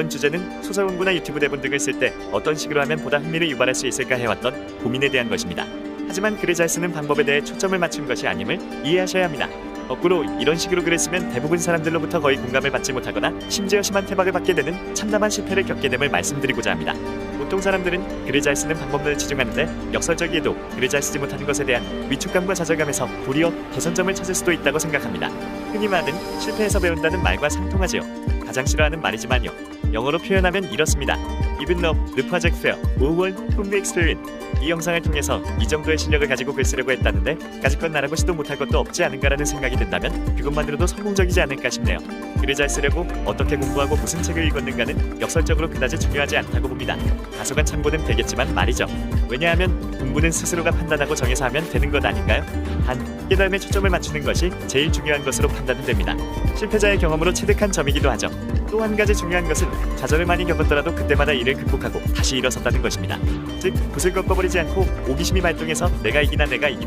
이번 주제는 소설 원고나 유튜브 대본 등을 쓸 때 어떤 식으로 하면 보다 흥미를 유발할 수 있을까 해왔던 고민에 대한 것입니다. 하지만 글을 잘 쓰는 방법에 대해 초점을 맞춘 것이 아님을 이해하셔야 합니다. 거꾸로 이런 식으로 글을 쓰면 대부분 사람들로부터 거의 공감을 받지 못하거나 심지어 심한 태박을 받게 되는 참담한 실패를 겪게 됨을 말씀드리고자 합니다. 보통 사람들은 글을 잘 쓰는 방법론을 치중하는데 역설적이에도 글을 잘 쓰지 못하는 것에 대한 위축감과 좌절감에서 도리어 개선점을 찾을 수도 있다고 생각합니다. 흔히 말하는 실패해서 배운다는 말과 상통하지요. 가장 싫어하는 말이지만요. 영어로 표현하면 이렇습니다. Even though the project failed, we learn from the experience. 이 영상을 통해서 이 정도의 실력을 가지고 글 쓰려고 했다는데 까짓것 나라고 시도 못할 것도 없지 않은가라는 생각이 든다면 그것만으로도 성공적이지 않을까 싶네요. 글을 잘 쓰려고 어떻게 공부하고 무슨 책을 읽었는가는 역설적으로 그다지 중요하지 않다고 봅니다. 다소간 참고는 되겠지만 말이죠. 왜냐하면 공부는 스스로가 판단하고 정해서 하면 되는 것 아닌가요? 단, 깨달음에 초점을 맞추는 것이 제일 중요한 것으로 판단은 됩니다. 실패자의 경험으로 체득한 점이기도 하죠. 또 한 가지 중요한 것은 좌절을 많이 겪었더라도 그때마다 이를 극복하고 다시 일어섰다는 것입니다. 즉, 붓을 꺾어버리지 않고 오기심이 발동해서 내가 이기나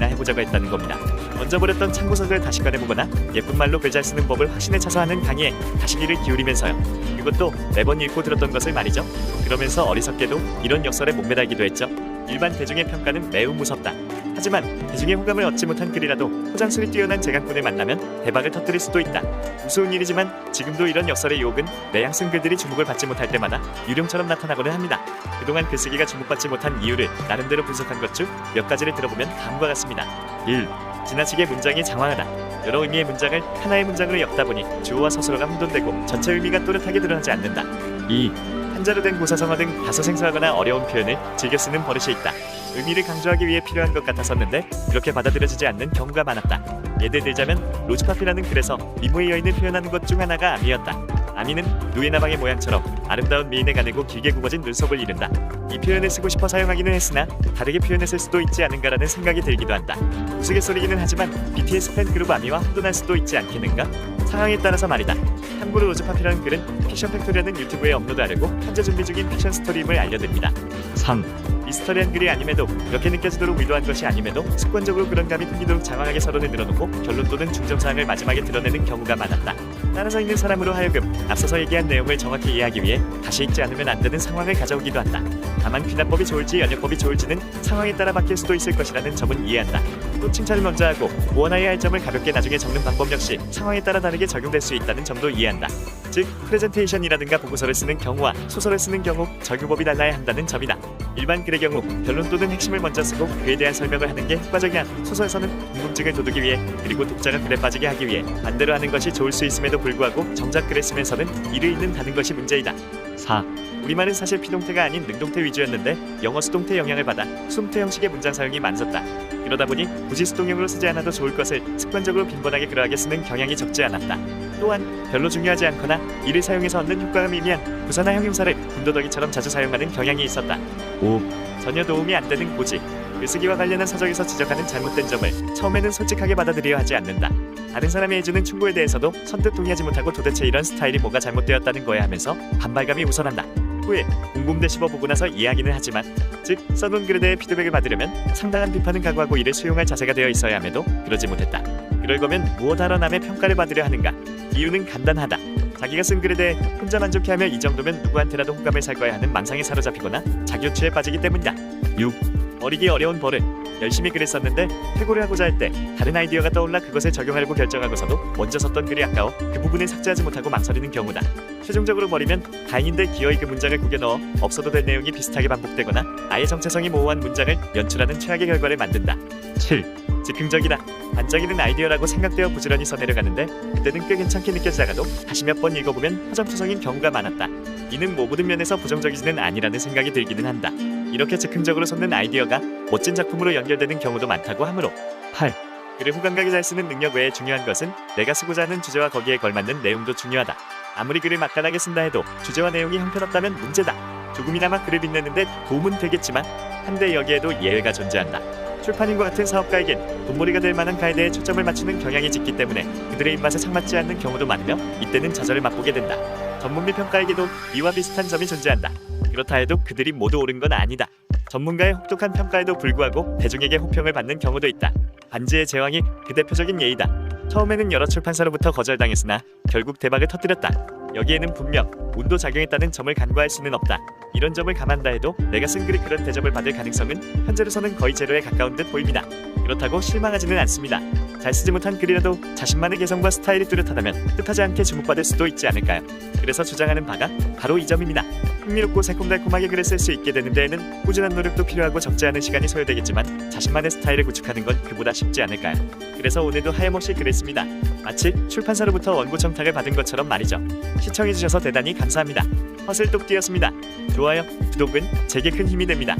해보자고 했다는 겁니다. 먼저 버렸던 참고서를 다시 꺼내보거나 예쁜 말로 글 잘 쓰는 법을 확신에 차서 하는 강의에 다시 귀를 기울이면서요. 그것도 매번 읽고 들었던 것을 말이죠. 그러면서 어리석게도 이런 역설에 목매달기도 했죠. 일반 대중의 평가는 매우 무섭다. 하지만 대중의 호감을 얻지 못한 글이라도 포장술이 뛰어난 재간꾼을 만나면 대박을 터뜨릴 수도 있다. 우스운 일이지만 지금도 이런 역설의 유혹은 내양 쓴 글들이 주목을 받지 못할 때마다 유령처럼 나타나고는 합니다. 그동안 글쓰기가 주목받지 못한 이유를 나름대로 분석한 것 중 몇 가지를 들어보면 다음과 같습니다. 1. 지나치게 문장이 장황하다. 여러 의미의 문장을 하나의 문장으로 엮다 보니 주어와 서술어가 혼돈되고 전체 의미가 또렷하게 드러나지 않는다. 2. 한자로 된 고사성어 등 다소 생소하거나 어려운 표현을 즐겨 쓰는 버릇이 있다. 의미를 강조하기 위해 필요한 것 같았었는데 그렇게 받아들여지지 않는 경우가 많았다. 예를 들자면 로즈파피라는 글에서 미모의 여인을 표현하는 것 중 하나가 아미였다. 아미는 누에나방의 모양처럼 아름다운 미인에 가늘고 길게 굽어진 눈썹을 이른다. 이 표현을 쓰고 싶어 사용하기는 했으나 다르게 표현했을 수도 있지 않은가라는 생각이 들기도 한다. 우스갯소리기는 하지만 BTS 팬그룹 아미와 혼돈할 수도 있지 않겠는가? 상황에 따라서 말이다. 참고로 로즈파피라는 글은 픽션 팩토리라는 유튜브에 업로드하려고 현재 준비 중인 픽션 스토리임을 알려드립니다. 3. 미스터리한 글이 아님에도 그렇게 느껴지도록 의도한 것이 아님에도 습관적으로 그런 감이 풍기도록 장황하게 서론을 늘어놓고 결론 또는 중점사항을 마지막에 드러내는 경우가 많았다. 따라서 읽는 사람으로 하여금 앞서서 얘기한 내용을 정확히 이해하기 위해 다시 읽지 않으면 안 되는 상황을 가져오기도 한다. 다만 귀납법이 좋을지 연역법이 좋을지는 상황에 따라 바뀔 수도 있을 것이라는 점은 이해한다. 또 칭찬을 먼저 하고 무언하여야 할 점을 가볍게 나중에 적는 방법 역시 상황에 따라 다르게 적용될 수 있다는 점도 이해한다. 즉, 프레젠테이션이라든가 보고서를 쓰는 경우와 소설을 쓰는 경우 적용법이 달라야 한다는 점이다. 일반 글의 경우 결론 또는 핵심을 먼저 쓰고 그에 대한 설명을 하는 게 효과적이야. 소설에서는 궁금증을 돋우기 위해 그리고 독자가 글에 빠지게 하기 위해 반대로 하는 것이 좋을 수 있음에도 불구하고 정작 글을 쓰면서는 이를 읽는다는 것이 문제이다. 4. 우리말은 사실 피동태가 아닌 능동태 위주였는데 영어 수동태 영향을 받아 수동태 형식의 문장 사용이 많아졌다. 그러다 보니 굳이 수동형으로 쓰지 않아도 좋을 것을 습관적으로 빈번하게 그러하게 쓰는 경향이 적지 않았다. 또한 별로 중요하지 않거나 이를 사용해서 얻는 효과가 미미한 부사나 형용사를 군더더기처럼 자주 사용하는 경향이 있었다. 5. 전혀 도움이 안 되는 고지. 글쓰기와 관련한 서적에서 지적하는 잘못된 점을 처음에는 솔직하게 받아들여야 하지 않는다. 다른 사람이 해주는 충고에 대해서도 선뜻 동의하지 못하고 도대체 이런 스타일이 뭐가 잘못되었다는 거야 하면서 반발감이 우선한다. 후에 궁금대 씹어보고 나서 이해하기는 하지만 즉 써놓은 글에 대해 피드백을 받으려면 상당한 비판은 각오하고 이를 수용할 자세가 되어 있어야 함에도 그러지 못했다. 그럴 거면 무엇하러 남의 평가를 받으려 하는가? 이유는 간단하다. 자기가 쓴 글에 대해 혼자 만족해하며 이 정도면 누구한테라도 호감을 살 거야 하는 망상에 사로잡히거나 자기유추에 빠지기 때문이다. 6. 어리기 어려운 버릇. 열심히 글을 썼는데 회고를 하고자 할 때 다른 아이디어가 떠올라 그것을 적용하려고 결정하고서도 먼저 썼던 글이 아까워 그 부분을 삭제하지 못하고 망설이는 경우다. 최종적으로 버리면 다행인데 기어이 그 문장을 구겨 넣어 없어도 될 내용이 비슷하게 반복되거나 아예 정체성이 모호한 문장을 연출하는 최악의 결과를 만든다. 7. 즉흥적이다. 반짝이는 아이디어라고 생각되어 부지런히 써내려가는데 그때는 꽤 괜찮게 느껴지다가도 다시 몇 번 읽어보면 허점투성인 경우가 많았다. 이는 모든 면에서 부정적이지는 아니라는 생각이 들기는 한다. 이렇게 즉흥적으로 솟는 아이디어가 멋진 작품으로 연결되는 경우도 많다고 하므로. 8. 글을 후감각이 잘 쓰는 능력 외에 중요한 것은 내가 쓰고자 하는 주제와 거기에 걸맞는 내용도 중요하다. 아무리 글을 맛깔나게 쓴다 해도 주제와 내용이 형편없다면 문제다. 조금이나마 글을 빛내는데 도움은 되겠지만 한데 여기에도 예외가 존재한다. 출판인과 같은 사업가에겐 돈벌이가 될 만한 가에 대해 초점을 맞추는 경향이 짙기 때문에 그들의 입맛에 상맞지 않는 경우도 많으며 이때는 좌절을 맛보게 된다. 전문비 평가에게도 이와 비슷한 점이 존재한다. 그렇다 해도 그들이 모두 옳은 건 아니다. 전문가의 혹독한 평가에도 불구하고 대중에게 호평을 받는 경우도 있다. 반지의 제왕이 그 대표적인 예이다. 처음에는 여러 출판사로부터 거절당했으나 결국 대박을 터뜨렸다. 여기에는 분명 온도 작용했다는 점을 간과할 수는 없다. 이런 점을 감안한다 해도 내가 쓴 글이 그런 대접을 받을 가능성은 현재로서는 거의 제로에 가까운 듯 보입니다. 그렇다고 실망하지는 않습니다. 잘 쓰지 못한 글이라도 자신만의 개성과 스타일이 뚜렷하다면 뜻하지 않게 주목받을 수도 있지 않을까요? 그래서 주장하는 바가 바로 이 점입니다. 흥미롭고 새콤달콤하게 글을 쓸 수 있게 되는 데에는 꾸준한 노력도 필요하고 적지 않은 시간이 소요되겠지만 자신만의 스타일을 구축하는 건 그보다 쉽지 않을까요? 그래서 오늘도 하염없이 글을 씁니다. 마치 출판사로부터 원고 청탁을 받은 것처럼 말이죠. 시청해주셔서 대단히 감사합니다. 허슬똑띠였습니다. 좋아요, 구독은 제게 큰 힘이 됩니다.